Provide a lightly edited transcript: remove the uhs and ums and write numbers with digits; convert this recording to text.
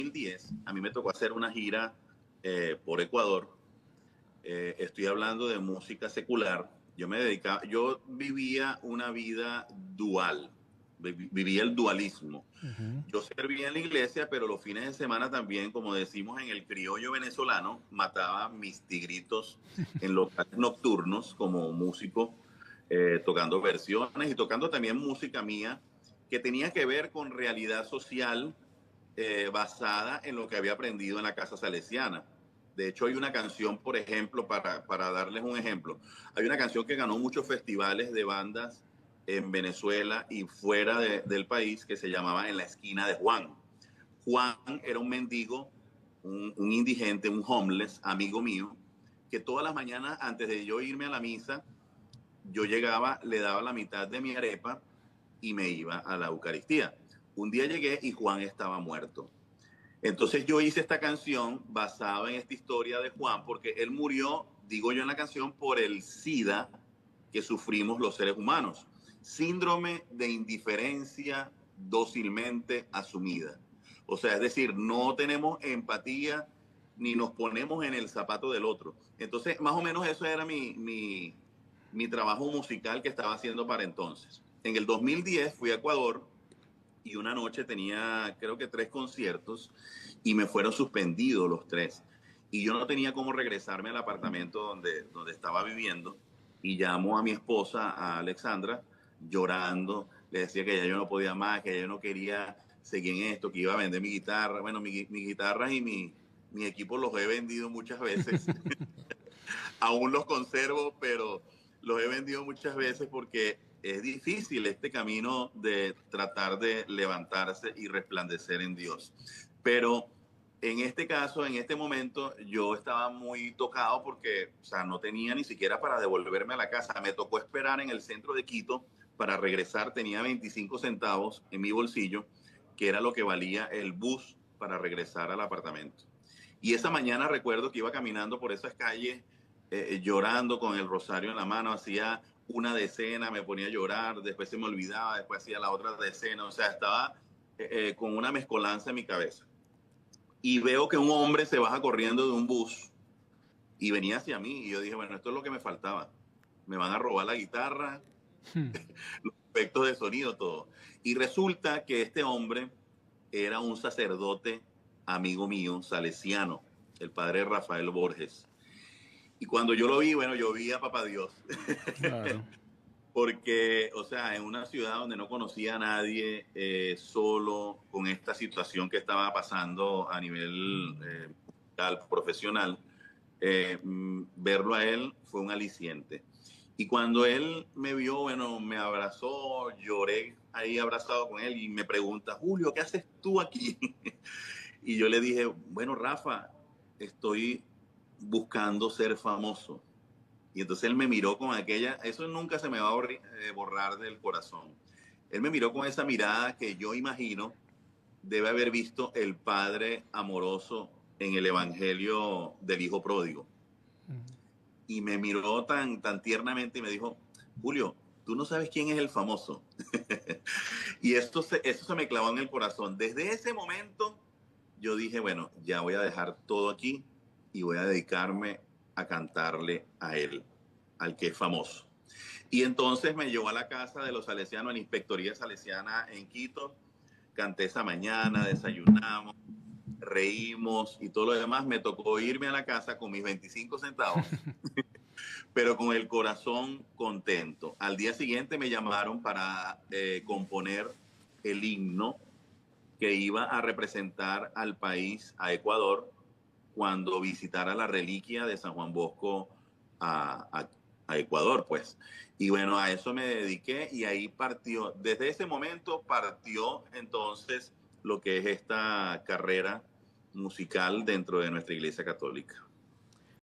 2010 a mí me tocó hacer una gira por Ecuador. Estoy hablando de música secular. Yo vivía una vida dual, vivía el dualismo. Ujú. Yo servía en la iglesia, pero los fines de semana también, como decimos en el criollo venezolano, mataba mis tigritos en locales nocturnos como músico, tocando versiones y tocando también música mía que tenía que ver con realidad social basada en lo que había aprendido en la casa salesiana. De hecho, hay una canción, por ejemplo, para darles un ejemplo, hay una canción que ganó muchos festivales de bandas en Venezuela y fuera del país que se llamaba En la esquina de Juan. Juan era un mendigo, un indigente, un homeless, amigo mío, que todas las mañanas antes de yo irme a la misa, yo llegaba, le daba la mitad de mi arepa y me iba a la Eucaristía. Un día llegué y Juan estaba muerto. Entonces yo hice esta canción basada en esta historia de Juan, porque él murió, digo yo en la canción, por el SIDA que sufrimos los seres humanos. Síndrome de indiferencia dócilmente asumida. O sea, es decir, no tenemos empatía ni nos ponemos en el zapato del otro. Entonces, más o menos eso era mi trabajo musical que estaba haciendo para entonces. En el 2010 fui a Ecuador y una noche tenía creo que 3 conciertos y me fueron suspendidos los 3. Y yo no tenía cómo regresarme al apartamento donde estaba viviendo y llamo a mi esposa, a Alexandra, llorando. Le decía que ya yo no podía más, que ya yo no quería seguir en esto, que iba a vender mi guitarra. Bueno, mi guitarra y mi equipo los he vendido muchas veces. Aún los conservo, pero los he vendido muchas veces porque es difícil este camino de tratar de levantarse y resplandecer en Dios. Pero en este caso, en este momento, yo estaba muy tocado porque, o sea, no tenía ni siquiera para devolverme a la casa. Me tocó esperar en el centro de Quito para regresar. Tenía 25 centavos en mi bolsillo, que era lo que valía el bus para regresar al apartamento. Y esa mañana recuerdo que iba caminando por esas calles llorando con el rosario en la mano, hacía una decena, me ponía a llorar, después se me olvidaba, después hacía la otra decena, o sea, estaba con una mezcolanza en mi cabeza. Y veo que un hombre se baja corriendo de un bus y venía hacia mí y yo dije, bueno, esto es lo que me faltaba. Me van a robar la guitarra, los efectos de sonido, todo. Y resulta que este hombre era un sacerdote amigo mío, salesiano, el padre Rafael Borges. Y cuando yo lo vi, bueno, yo vi a Papá Dios. Claro. Porque, o sea, en una ciudad donde no conocía a nadie, solo con esta situación que estaba pasando a nivel profesional, verlo a él fue un aliciente. Y cuando él me vio, bueno, me abrazó, lloré ahí abrazado con él y me pregunta, Julio, ¿qué haces tú aquí? Y yo le dije, bueno, Rafa, estoy buscando ser famoso. Y entonces él me miró con aquella, eso nunca se me va a borrar del corazón. Él me miró con esa mirada que yo imagino debe haber visto el padre amoroso en el evangelio del hijo pródigo. Y me miró tan tiernamente y me dijo, Julio, tú no sabes quién es el famoso. Y eso se me clavó en el corazón. Desde ese momento yo dije, bueno, ya voy a dejar todo aquí y voy a dedicarme a cantarle a él, al que es famoso. Y entonces me llevó a la casa de los salesianos, en la Inspectoría Salesiana en Quito. Canté esa mañana, desayunamos, reímos y todo lo demás. Me tocó irme a la casa con mis 25 centavos, pero con el corazón contento. Al día siguiente me llamaron para componer el himno que iba a representar al país, a Ecuador, cuando visitara la reliquia de San Juan Bosco a Ecuador, pues. Y bueno, a eso me dediqué y ahí partió, desde ese momento partió entonces lo que es esta carrera musical dentro de nuestra Iglesia Católica.